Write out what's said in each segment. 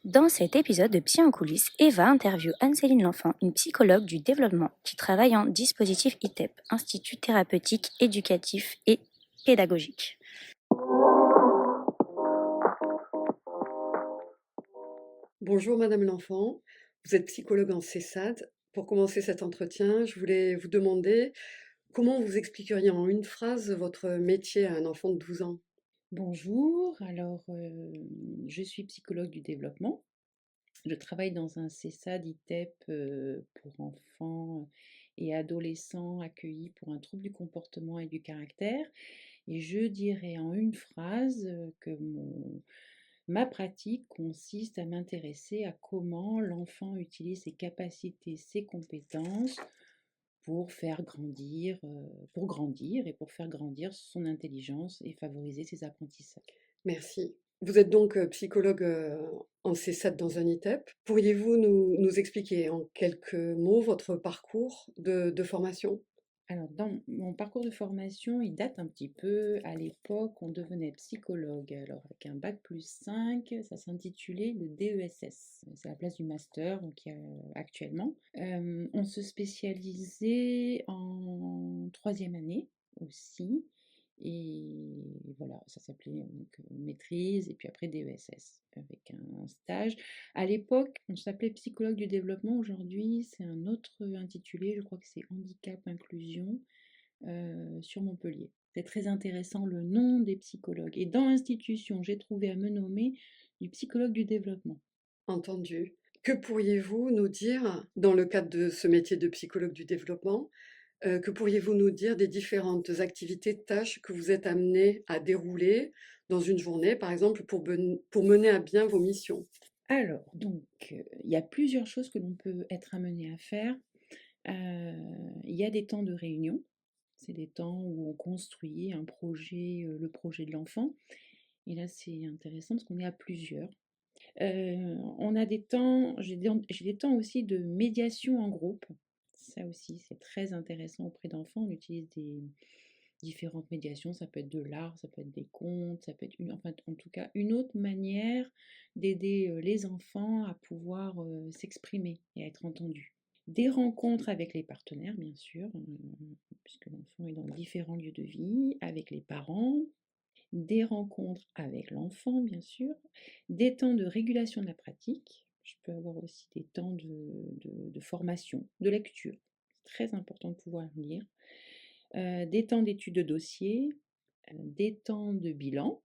Dans cet épisode de Psy en coulisses, Eva interviewe Anne-Céline L'Enfant, une psychologue du développement qui travaille en dispositif ITEP, Institut thérapeutique, éducatif et pédagogique. Bonjour Madame L'Enfant, vous êtes psychologue en CESAD. Pour commencer cet entretien, je voulais vous demander comment vous expliqueriez en une phrase votre métier à un enfant de 12 ans? Bonjour, je suis psychologue du développement. Je travaille dans un CESAD ITEP pour enfants et adolescents accueillis pour un trouble du comportement et du caractère. Et je dirais en une phrase que ma pratique consiste à m'intéresser à comment l'enfant utilise ses capacités, ses compétences pour grandir et pour faire grandir son intelligence et favoriser ses apprentissages. Merci. Vous êtes donc psychologue en CESAD dans un ITEP. Pourriez-vous nous expliquer en quelques mots votre parcours de formation? Alors, dans mon parcours de formation, il date un petit peu. À l'époque, on devenait psychologue. Alors, avec un bac plus 5, ça s'intitulait le DESS. C'est la place du master, donc il y a actuellement. On se spécialisait en troisième année aussi. Et voilà, ça s'appelait donc maîtrise et puis après DESS avec un stage. À l'époque, on s'appelait psychologue du développement. Aujourd'hui, c'est un autre intitulé. Je crois que c'est handicap inclusion sur Montpellier. C'est très intéressant le nom des psychologues. Et dans l'institution, j'ai trouvé à me nommer du psychologue du développement. Entendu. Que pourriez-vous nous dire, dans le cadre de ce métier de psychologue du développement, que pourriez-vous nous dire des différentes activités, tâches que vous êtes amené à dérouler dans une journée, par exemple, pour mener à bien vos missions? Alors, il y a plusieurs choses que l'on peut être amené à faire. Il y a des temps de réunion. C'est des temps où on construit un projet, le projet de l'enfant. Et là, c'est intéressant parce qu'on est à plusieurs. On a des temps, j'ai des temps aussi de médiation en groupe. Ça aussi, c'est très intéressant auprès d'enfants. On utilise des différentes médiations. Ça peut être de l'art, ça peut être des contes, ça peut être enfin, en tout cas, une autre manière d'aider les enfants à pouvoir s'exprimer et à être entendus. Des rencontres avec les partenaires, bien sûr, puisque l'enfant est dans différents lieux de vie, avec les parents, des rencontres avec l'enfant, bien sûr, des temps de régulation de la pratique. Je peux avoir aussi des temps de formation, de lecture. C'est très important de pouvoir lire. Des temps d'études de dossier, des temps de bilan,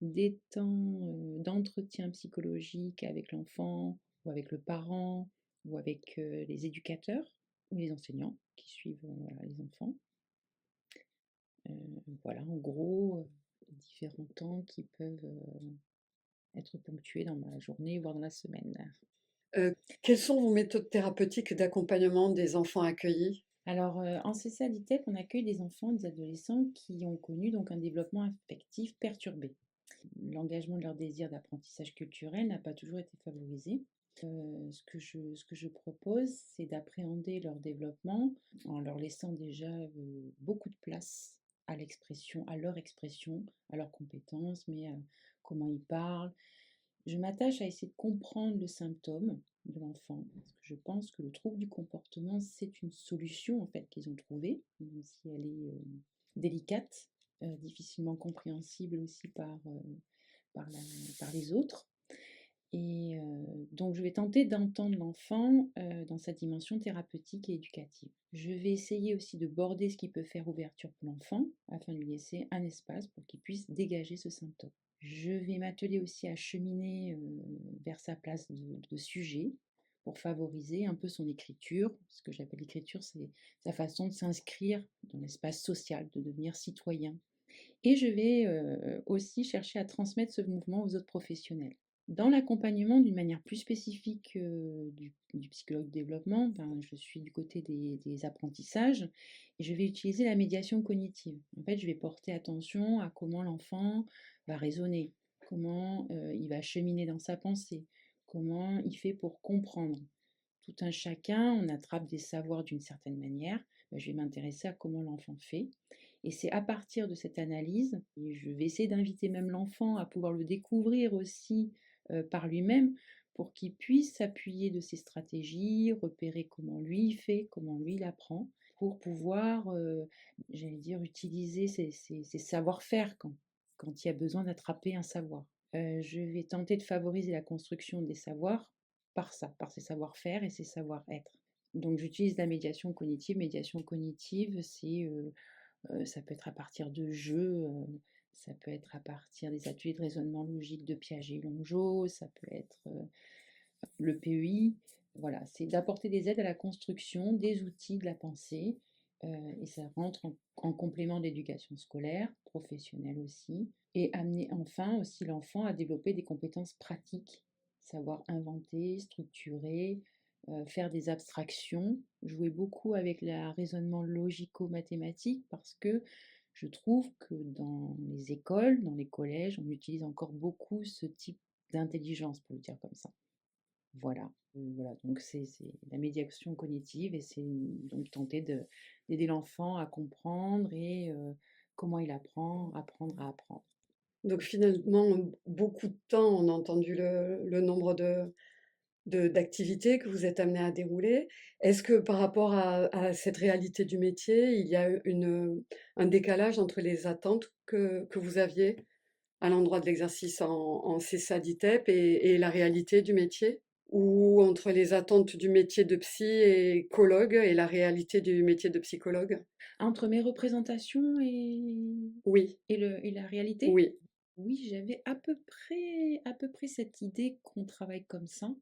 des temps d'entretien psychologique avec l'enfant ou avec le parent ou avec les éducateurs ou les enseignants qui suivent voilà, les enfants. Voilà, en gros, différents temps qui peuvent être ponctués dans ma journée, voire dans la semaine. Quelles sont vos méthodes thérapeutiques d'accompagnement des enfants accueillis? Alors, en CCA-LITEP, on accueille des enfants et des adolescents qui ont connu donc un développement affectif perturbé. L'engagement de leur désir d'apprentissage culturel n'a pas toujours été favorisé. Ce que je propose, c'est d'appréhender leur développement en leur laissant déjà beaucoup de place à l'expression, à leur expression, à leurs compétences, mais comment ils parlent. Je m'attache à essayer de comprendre le symptôme de l'enfant, parce que je pense que le trouble du comportement, c'est une solution en fait qu'ils ont trouvée, même si elle est délicate, difficilement compréhensible aussi par, la- par les autres. Et donc, je vais tenter d'entendre l'enfant dans sa dimension thérapeutique et éducative. Je vais essayer aussi de border ce qui peut faire ouverture pour l'enfant, afin de lui laisser un espace pour qu'il puisse dégager ce symptôme. Je vais m'atteler aussi à cheminer vers sa place de sujet pour favoriser un peu son écriture. Ce que j'appelle l'écriture, c'est sa façon de s'inscrire dans l'espace social, de devenir citoyen. Et je vais aussi chercher à transmettre ce mouvement aux autres professionnels. Dans l'accompagnement, d'une manière plus spécifique du psychologue de développement, ben, je suis du côté des apprentissages et je vais utiliser la médiation cognitive. En fait, je vais porter attention à comment l'enfant va raisonner, comment il va cheminer dans sa pensée, comment il fait pour comprendre. Tout un chacun, on attrape des savoirs d'une certaine manière. Ben, je vais m'intéresser à comment l'enfant fait. Et c'est à partir de cette analyse, et je vais essayer d'inviter même l'enfant à pouvoir le découvrir aussi par lui-même pour qu'il puisse s'appuyer de ses stratégies, repérer comment lui il fait, comment lui il apprend, pour pouvoir, j'allais dire, utiliser ses savoir-faire quand il y a besoin d'attraper un savoir. Je vais tenter de favoriser la construction des savoirs par ça, par ses savoir-faire et ses savoir-être. Donc j'utilise la médiation cognitive. Médiation cognitive, ça peut être à partir de jeux, ça peut être à partir des ateliers de raisonnement logique de Piaget et Longeau, ça peut être le PEI. Voilà, c'est d'apporter des aides à la construction des outils de la pensée, et ça rentre en complément de l'éducation scolaire, professionnelle aussi, et amener enfin aussi l'enfant à développer des compétences pratiques, savoir inventer, structurer, faire des abstractions, jouer beaucoup avec le raisonnement logico-mathématique parce que je trouve que dans les écoles, dans les collèges, on utilise encore beaucoup ce type d'intelligence, pour le dire comme ça. Voilà, voilà, donc c'est la médiation cognitive et c'est donc tenter d'aider l'enfant à comprendre et comment il apprend, apprendre à apprendre. Donc finalement, beaucoup de temps, on a entendu le nombre d'activités que vous êtes amenés à dérouler. Est-ce que par rapport à cette réalité du métier, il y a un décalage entre les attentes que vous aviez à l'endroit de l'exercice en CESA d'ITEP et la réalité du métier? Ou entre les attentes du métier de psy et écologue et la réalité du métier de psychologue? Entre mes représentations Oui, et la réalité, oui. oui, j'avais à peu près cette idée qu'on travaille comme ça.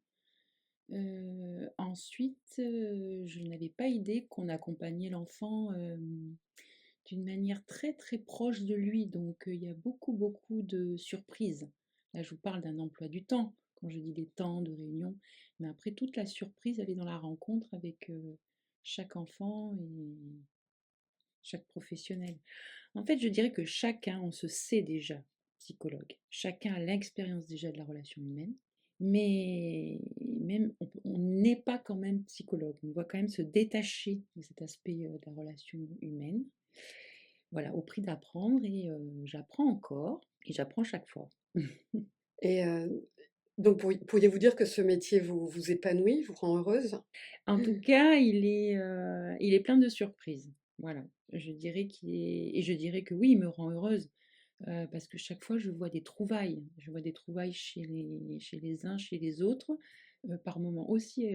Ensuite, je n'avais pas idée qu'on accompagnait l'enfant, d'une manière très, très proche de lui, donc il y a beaucoup, beaucoup de surprises. Là, je vous parle d'un emploi du temps, quand je dis des temps de réunion, mais après toute la surprise, elle est dans la rencontre avec, chaque enfant et chaque professionnel. En fait, je dirais que chacun, on se sait déjà psychologue. Chacun a l'expérience déjà de la relation humaine, mais même on n'est pas quand même psychologue. On doit quand même se détacher de cet aspect de la relation humaine. Voilà, au prix d'apprendre et j'apprends encore et j'apprends chaque fois. Et donc pourriez-vous dire que ce métier vous épanouit, vous rend heureuse? En tout cas, il est plein de surprises. Voilà, je dirais que oui, il me rend heureuse. Parce que chaque fois je vois des trouvailles. Je vois des trouvailles chez les uns, chez les autres, par moments aussi,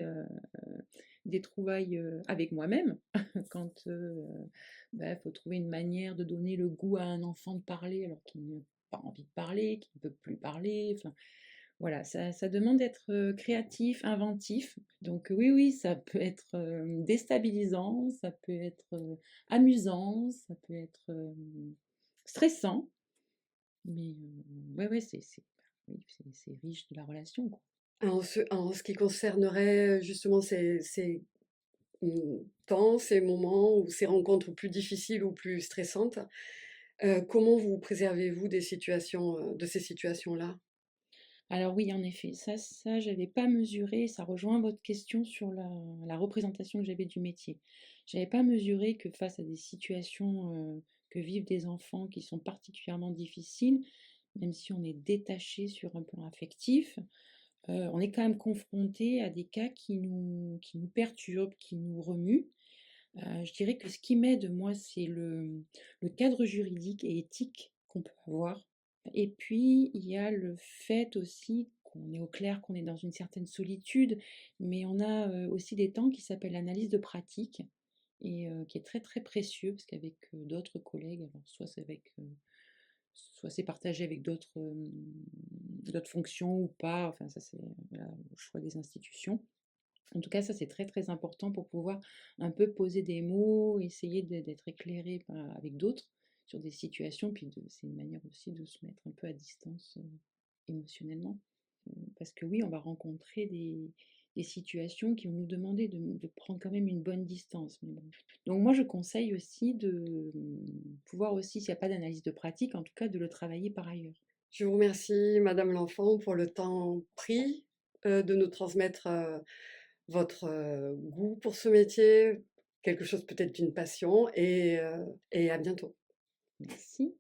des trouvailles, avec moi-même quand, bah, faut trouver une manière de donner le goût à un enfant de parler alors qu'il n'a pas envie de parler, qu'il ne peut plus parler, enfin voilà, ça demande d'être, créatif, inventif. Donc oui, oui, ça peut être, déstabilisant, ça peut être, amusant, ça peut être, stressant. Mais ouais, ouais, oui, c'est riche de la relation, quoi. En ce qui concernerait justement temps, ces moments ou ces rencontres plus difficiles ou plus stressantes, comment vous préservez-vous de ces situations-là? Alors oui, en effet, ça j'avais pas mesuré, ça rejoint votre question sur la représentation que j'avais du métier. J'avais pas mesuré que face à des situations, que vivent des enfants qui sont particulièrement difficiles, même si on est détaché sur un plan affectif, on est quand même confronté à des cas qui nous perturbent, qui nous remuent. Je dirais que ce qui m'aide, moi, c'est le cadre juridique et éthique qu'on peut avoir. Et puis, il y a le fait aussi qu'on est au clair, qu'on est dans une certaine solitude, mais on a aussi des temps qui s'appellent l'analyse de pratique et qui est très très précieux parce qu'avec d'autres collègues, alors soit c'est partagé avec d'autres fonctions ou pas, enfin ça c'est voilà, au choix des institutions. En tout cas, ça, c'est très, très important pour pouvoir un peu poser des mots, essayer d'être éclairé avec d'autres sur des situations. Puis c'est une manière aussi de se mettre un peu à distance émotionnellement. Parce que oui, on va rencontrer des situations qui vont nous demander de prendre quand même une bonne distance. Mais bon. Donc moi, je conseille aussi de pouvoir aussi, s'il n'y a pas d'analyse de pratique, en tout cas de le travailler par ailleurs. Je vous remercie, Madame L'Enfant, pour le temps pris, de nous transmettre, votre, goût pour ce métier, quelque chose peut-être d'une passion et à bientôt. Merci.